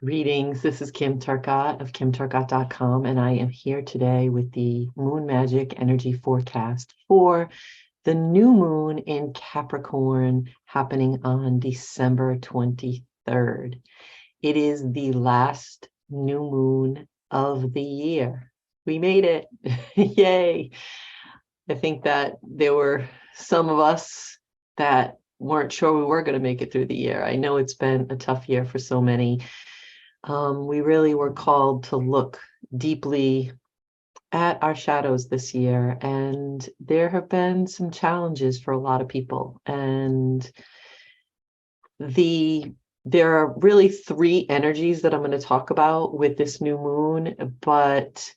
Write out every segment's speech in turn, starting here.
Greetings. This is Kim Turcott of kimturcott.com, and I am here today with the Moon Magic Energy Forecast for the new moon in Capricorn happening on December 23rd. It is the last new moon of the year. We made it. Yay. I think that there were some of us that weren't sure we were going to make it through the year. I know it's been a tough year for so many. We really were called to look deeply at our shadows this year, and there have been some challenges for a lot of people. And there are really three energies that I'm going to talk about with this new moon, but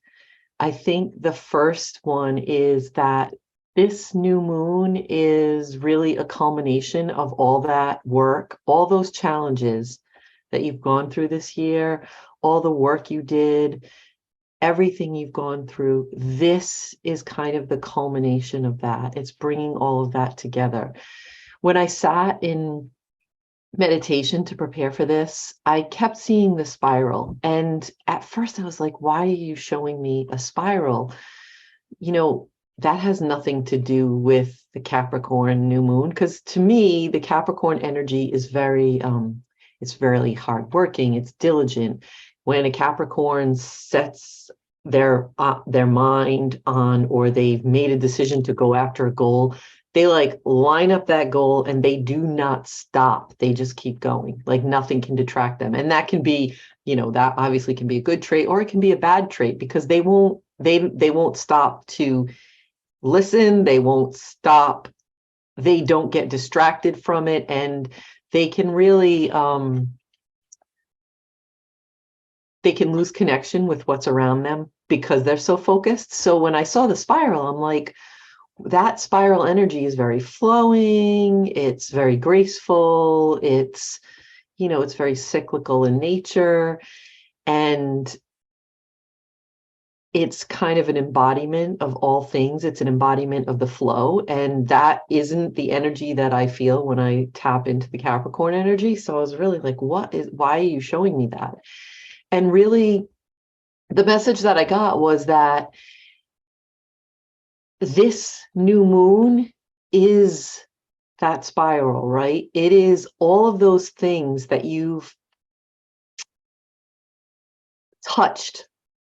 I think the first one is that this new moon is really a culmination of all that work, all those challenges that you've gone through this year, all the work you did, everything you've gone through. This is kind of the culmination of that. It's bringing all of that together. When I sat in meditation to prepare for this, I kept seeing the spiral. And at first I was like, why are you showing me a spiral? You know, that has nothing to do with the Capricorn new moon, because to me, the Capricorn energy is very hardworking, it's diligent. When a Capricorn sets their mind on, or they've made a decision to go after a goal, they like line up that goal and they do not stop. They just keep going. Like nothing can detract them. And that can be, that obviously can be a good trait, or it can be a bad trait, because they won't stop to listen. They won't stop. They don't get distracted from it. And they can really, they can lose connection with what's around them because they're so focused. So when I saw the spiral, I'm like, that spiral energy is very flowing. It's very graceful. It's, it's very cyclical in nature. And it's kind of an embodiment of all things. It's an embodiment of the flow. And that isn't the energy that I feel when I tap into the Capricorn energy. So I was really like, why are you showing me that? And really, the message that I got was that this new moon is that spiral, right? It is all of those things that you've touched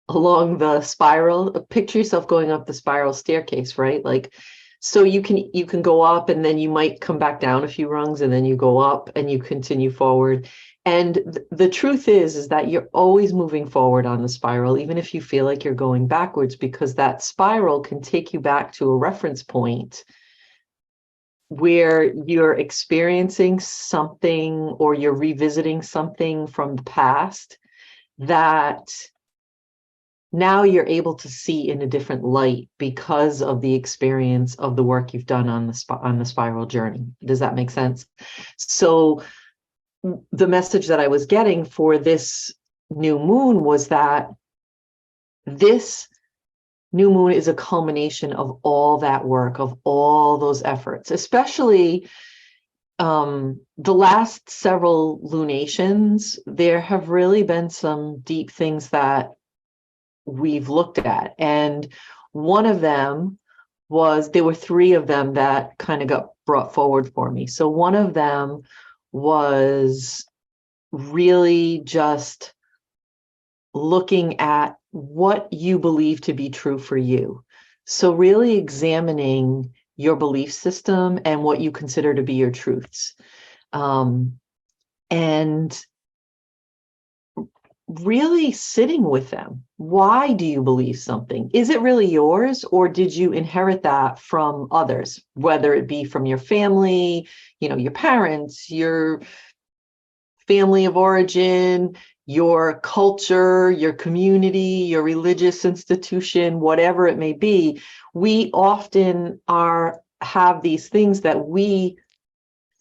along the spiral. Picture yourself going up the spiral staircase, right? Like, so you can go up and then you might come back down a few rungs, and then you go up and you continue forward. And the truth is that you're always moving forward on the spiral, even if you feel like you're going backwards, because that spiral can take you back to a reference point where you're experiencing something, or you're revisiting something from the past that now you're able to see in a different light because of the experience of the work you've done on the spiral journey. Does that make sense? So the message that I was getting for this new moon was that this new moon is a culmination of all that work, of all those efforts, especially the last several lunations. There have really been some deep things that we've looked at. And one of them was, there were three of them that kind of got brought forward for me. So one of them was really just looking at what you believe to be true for you. So really examining your belief system and what you consider to be your truths. And really sitting with them. Why do you believe something? Is it really yours, or did you inherit that from others, whether it be from your family, your parents, your family of origin, your culture, your community, your religious institution, whatever it may be? We often have these things that we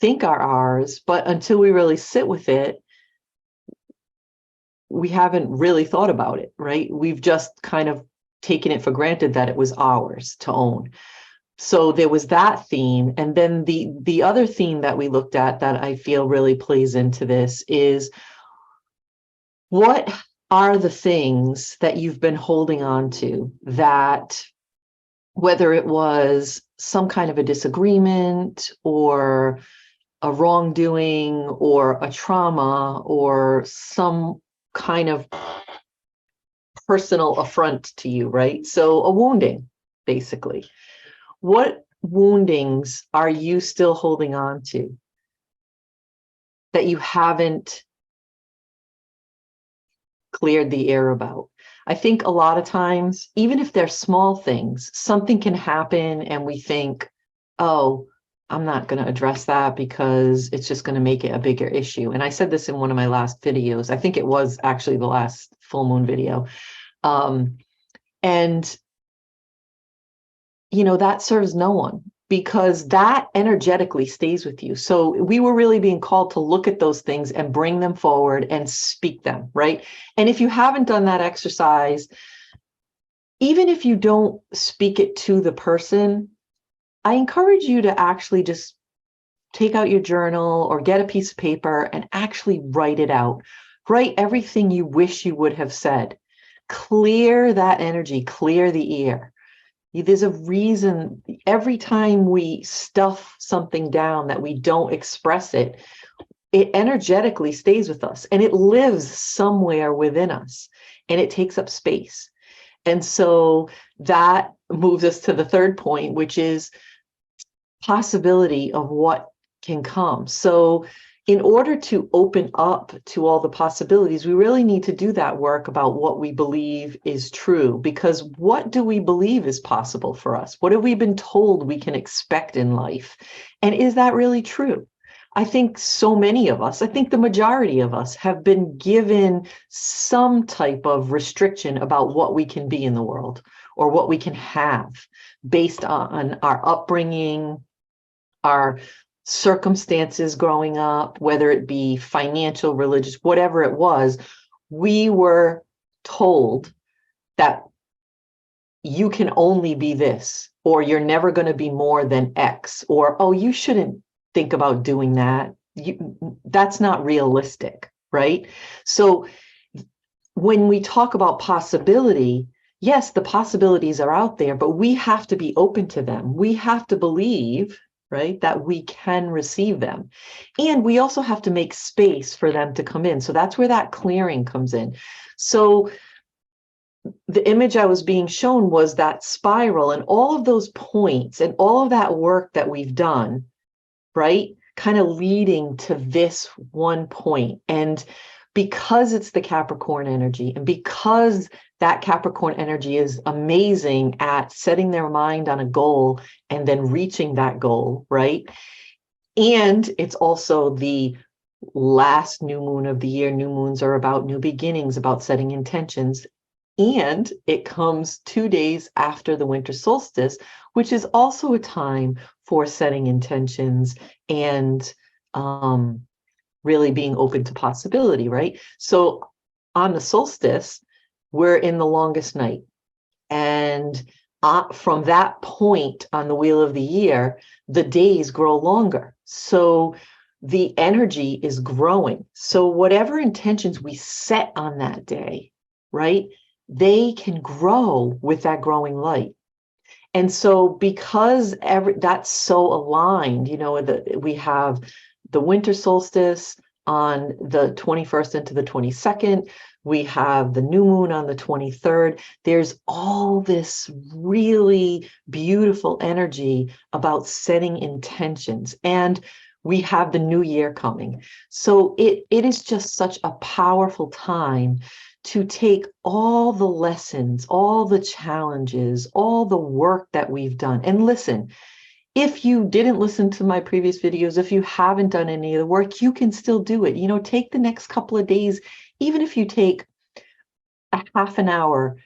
think are ours, but until we really sit with it, we haven't really thought about it, right? We've just kind of taken it for granted that it was ours to own. So there was that theme. And then the other theme that we looked at that I feel really plays into this is What are the things that you've been holding on to that, whether it was some kind of a disagreement or a wrongdoing or a trauma or some kind of personal affront to you, right? So a wounding, basically. What woundings are you still holding on to that you haven't cleared the air about? I think a lot of times, even if they're small things, something can happen and we think, oh, I'm not going to address that because it's just going to make it a bigger issue. And I said this in one of my last videos. I think it was actually the last full moon video. And, you know, that serves no one, because that energetically stays with you. So we were really being called to look at those things and bring them forward and speak them, right? And if you haven't done that exercise, even if you don't speak it to the person, I encourage you to actually just take out your journal or get a piece of paper and actually write it out. Write everything you wish you would have said. Clear that energy, clear the air. There's a reason every time we stuff something down that we don't express it, it energetically stays with us and it lives somewhere within us and it takes up space. And so that moves us to the third point, which is possibility of what can come. So in order to open up to all the possibilities, we really need to do that work about what we believe is true, because what do we believe is possible for us? What have we been told we can expect in life? And is that really true? I think so many of us, I think the majority of us have been given some type of restriction about what we can be in the world or what we can have based on our upbringing, our circumstances growing up, whether it be financial, religious, whatever it was. We were told that you can only be this, or you're never going to be more than X, or, oh, you shouldn't think about doing that. That's not realistic, right? So when we talk about possibility, yes, the possibilities are out there, but we have to be open to them. We have to believe, right, that we can receive them. And we also have to make space for them to come in. So that's where that clearing comes in. So the image I was being shown was that spiral and all of those points and all of that work that we've done, right, kind of leading to this one point. And because it's the Capricorn energy, and because that Capricorn energy is amazing at setting their mind on a goal and then reaching that goal, right? And it's also the last new moon of the year. New moons are about new beginnings, about setting intentions. And it comes 2 days after the winter solstice, which is also a time for setting intentions and really being open to possibility, right? So on the solstice, we're in the longest night. And from that point on the wheel of the year, the days grow longer. So the energy is growing. So whatever intentions we set on that day, right, they can grow with that growing light. And so because that's so aligned, you know, we have the winter solstice on the 21st into the 22nd. We have the new moon on the 23rd. There's all this really beautiful energy about setting intentions. And we have the new year coming. So it is just such a powerful time to take all the lessons, all the challenges, all the work that we've done. And listen, if you didn't listen to my previous videos, if you haven't done any of the work, you can still do it. You know, take the next couple of days, even if you take a half an hour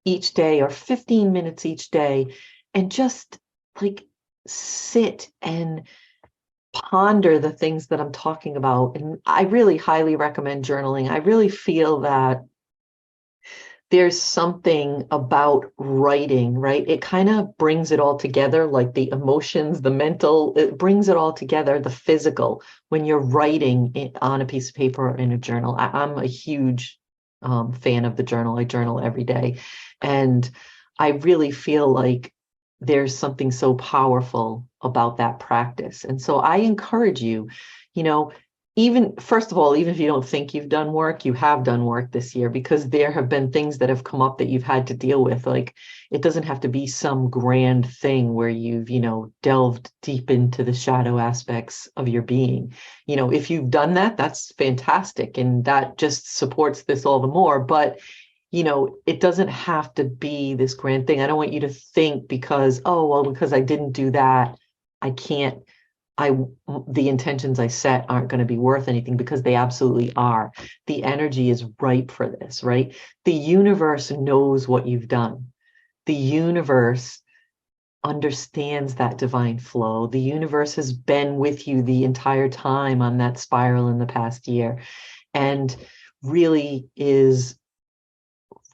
each day or 15 minutes each day, and just like sit and ponder the things that I'm talking about. And I really highly recommend journaling. I really feel that there's something about writing, right? It kind of brings it all together, like the emotions, the mental, it brings it all together, the physical, when you're writing on a piece of paper or in a journal. I'm a huge fan of the journal. I journal every day. And I really feel like there's something so powerful about that practice. And so I encourage you, you know, even first of all, even if you don't think you've done work, you have done work this year, because there have been things that have come up that you've had to deal with. Like, it doesn't have to be some grand thing where you've, delved deep into the shadow aspects of your being. If you've done that, that's fantastic. And that just supports this all the more. But it doesn't have to be this grand thing. I don't want you to think because, oh, well, because I didn't do that, I can't, the intentions I set aren't going to be worth anything, because they absolutely are. The energy is ripe for this, right? The universe knows what you've done. The universe understands that divine flow. The universe has been with you the entire time on that spiral in the past year, and really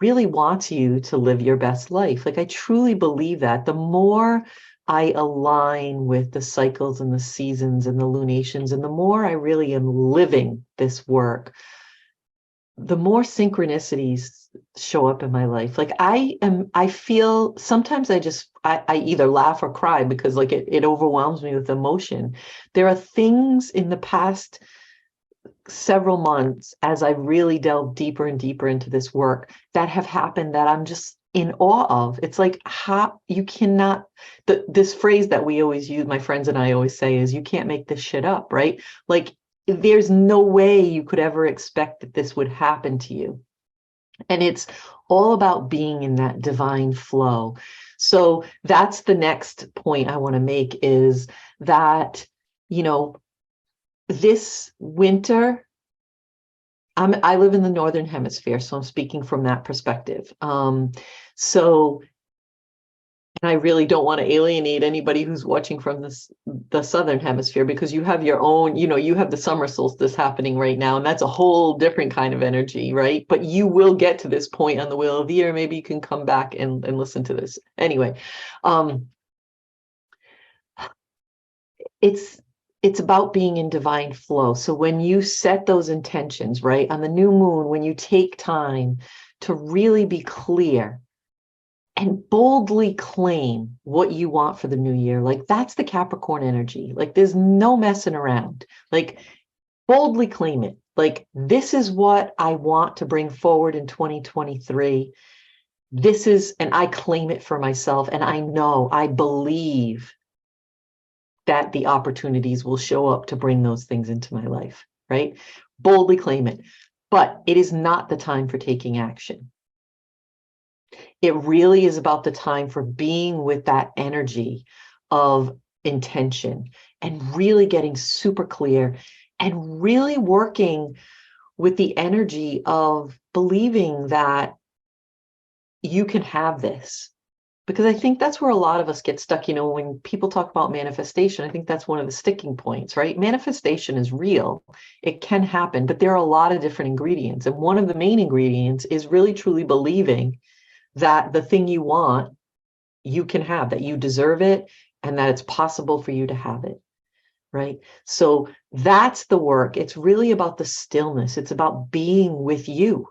wants you to live your best life. Like, I truly believe that the more I align with the cycles and the seasons and the lunations, and the more I really am living this work, the more synchronicities show up in my life. Like, I feel sometimes I either laugh or cry, because like it overwhelms me with emotion. There are things in the past several months, as I really delve deeper and deeper into this work, that have happened that I'm just in awe of. It's like, how you cannot, this phrase that we always use, my friends and I always say, is you can't make this shit up, right? Like, there's no way you could ever expect that this would happen to you. And it's all about being in that divine flow. So that's the next point I want to make, is that, this winter, I live in the Northern Hemisphere, so I'm speaking from that perspective. So, and I really don't want to alienate anybody who's watching from the Southern Hemisphere, because you have your own, you have the summer solstice happening right now, and that's a whole different kind of energy, right? But you will get to this point on the Wheel of the Year. Maybe you can come back and listen to this. Anyway, it's about being in divine flow. So when you set those intentions, right, on the new moon, when you take time to really be clear and boldly claim what you want for the new year, like, that's the Capricorn energy. Like, there's no messing around. Like, boldly claim it. Like, this is what I want to bring forward in 2023. And I claim it for myself. And I believe that the opportunities will show up to bring those things into my life, right? Boldly claim it. But it is not the time for taking action. It really is about the time for being with that energy of intention, and really getting super clear, and really working with the energy of believing that you can have this. Because I think that's where a lot of us get stuck. When people talk about manifestation, I think that's one of the sticking points, right? Manifestation is real. It can happen, but there are a lot of different ingredients. And one of the main ingredients is really truly believing that the thing you want, you can have, that you deserve it, and that it's possible for you to have it, right? So that's the work. It's really about the stillness. It's about being with you,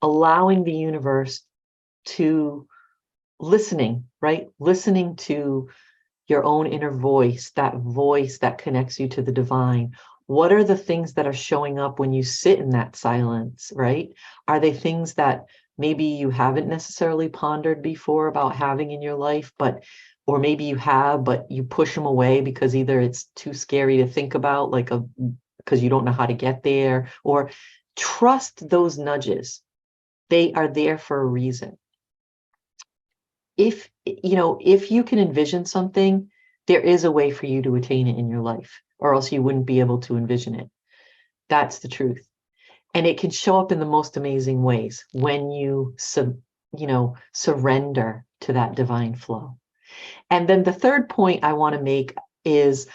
allowing the universe to right? Listening to your own inner voice that connects you to the divine. What are the things that are showing up when you sit in that silence, right? Are they things that maybe you haven't necessarily pondered before about having in your life, or maybe you have, but you push them away because either it's too scary to think about, because you don't know how to get there, or trust those nudges. They are there for a reason. If you can envision something, there is a way for you to attain it in your life, or else you wouldn't be able to envision it. That's the truth. And it can show up in the most amazing ways when you surrender to that divine flow. And then the third point I want to make is,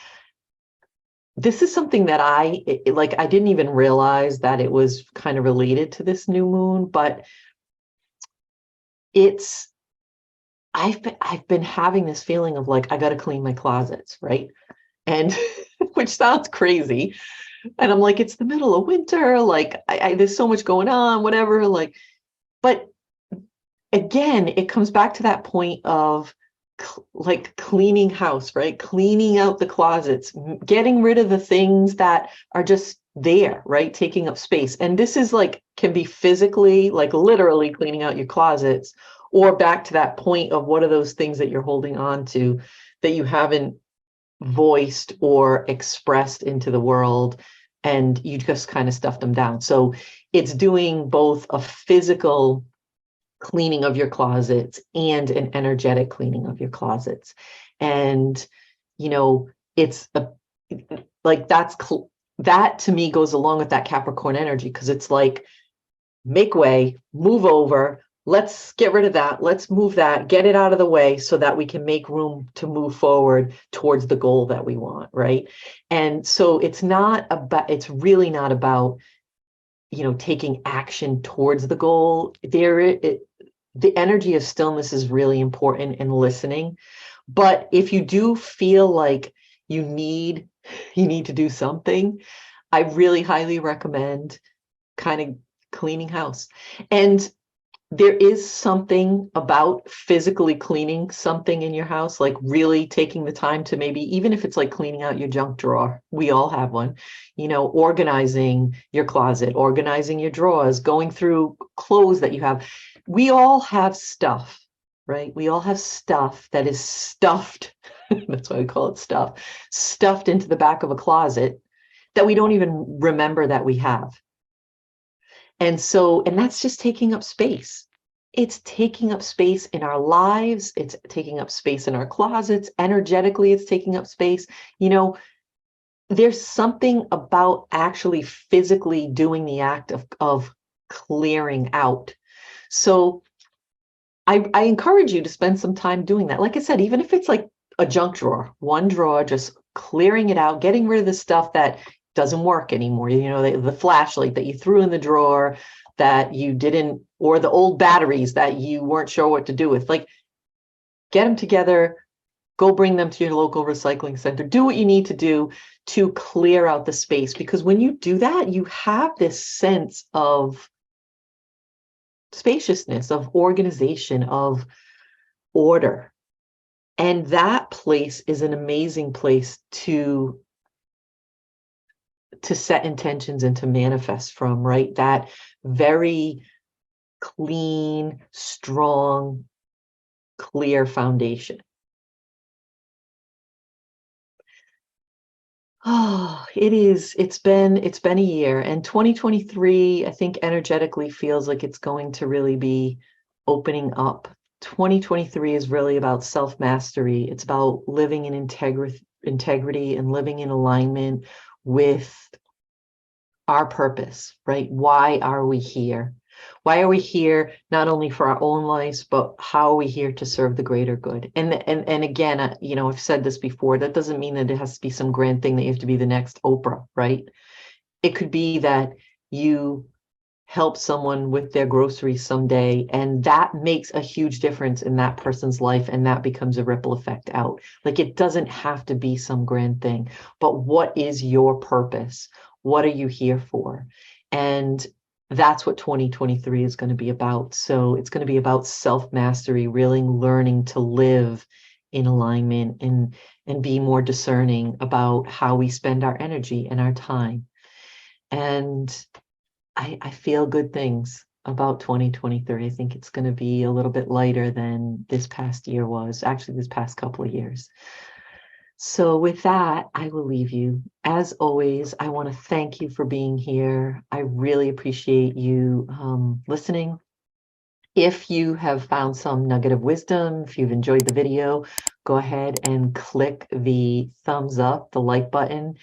this is something that I didn't even realize that it was kind of related to this new moon, but I've been having this feeling of like, I got to clean my closets, right? And which sounds crazy, And I'm like, it's the middle of winter, like there's so much going on, whatever, like, but again, it comes back to that point of like cleaning house, right? Cleaning out the closets, getting rid of the things that are just there, right? Taking up space. And this is like, can be physically, like literally cleaning out your closets, or back to that point of what are those things that you're holding on to that you haven't voiced or expressed into the world, and you just kind of stuffed them down. So it's doing both a physical cleaning of your closets and an energetic cleaning of your closets. And, you know, it's a, like that to me goes along with that Capricorn energy, because it's like, make way, move over, let's get rid of that, let's move that, get it out of the way so that we can make room to move forward towards the goal that we want, right? And so it's really not about, you know, taking action towards the goal. The energy of stillness is really important in listening. But if you do feel like you need to do something, I really highly recommend kind of cleaning house. And there is something about physically cleaning something in your house, like really taking the time to, maybe even if it's like cleaning out your junk drawer, we all have one, you know, organizing your closet, organizing your drawers, going through clothes that you have. We all have stuff, right? We all have stuff that is stuffed. That's why we call it stuff, stuffed into the back of a closet that we don't even remember that we have. And so, and that's just taking up space. It's taking up space in our lives. It's taking up space in our closets. Energetically, it's taking up space. You know, there's something about actually physically doing the act of clearing out. So I encourage you to spend some time doing that. Like I said, even if it's like a junk drawer, one drawer, just clearing it out, getting rid of the stuff that doesn't work anymore. You know, the flashlight that you threw in the drawer that you didn't, or the old batteries that you weren't sure what to do with. Like, get them together, go bring them to your local recycling center, do what you need to do to clear out the space. Because when you do that, you have this sense of spaciousness, of organization, of order. And that place is an amazing place to set intentions and to manifest from, right? That very clean, strong, clear foundation. Oh, it's been a year, and 2023, I think energetically feels like it's going to really be opening up. 2023 is really about self-mastery. It's about living in integrity and living in alignment with our purpose, right? Why are we here? Why are we here, not only for our own lives, but how are we here to serve the greater good? And again, you know, I've said this before, that doesn't mean that it has to be some grand thing that you have to be the next Oprah, right? It could be that you help someone with their groceries someday, and that makes a huge difference in that person's life, and that becomes a ripple effect out. Like, it doesn't have to be some grand thing, but what is your purpose? What are you here for? And that's what 2023 is going to be about. So it's going to be about self-mastery, really learning to live in alignment and be more discerning about how we spend our energy and our time. And I feel good things about 2023. I think it's going to be a little bit lighter than this past year was, actually this past couple of years. So with that, I will leave you. As always, I want to thank you for being here. I really appreciate you listening. If you have found some nugget of wisdom, if you've enjoyed the video, go ahead and click the thumbs up, the like button,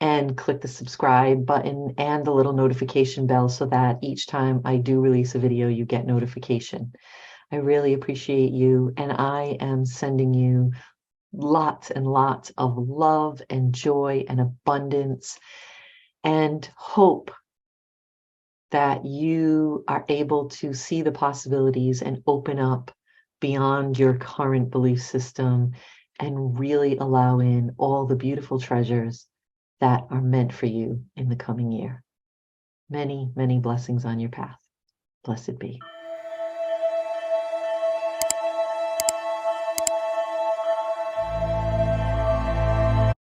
and click the subscribe button and the little notification bell so that each time I do release a video, you get notification. I really appreciate you, and I am sending you lots and lots of love and joy and abundance, and hope that you are able to see the possibilities and open up beyond your current belief system and really allow in all the beautiful treasures that are meant for you in the coming year. Many, many blessings on your path. Blessed be.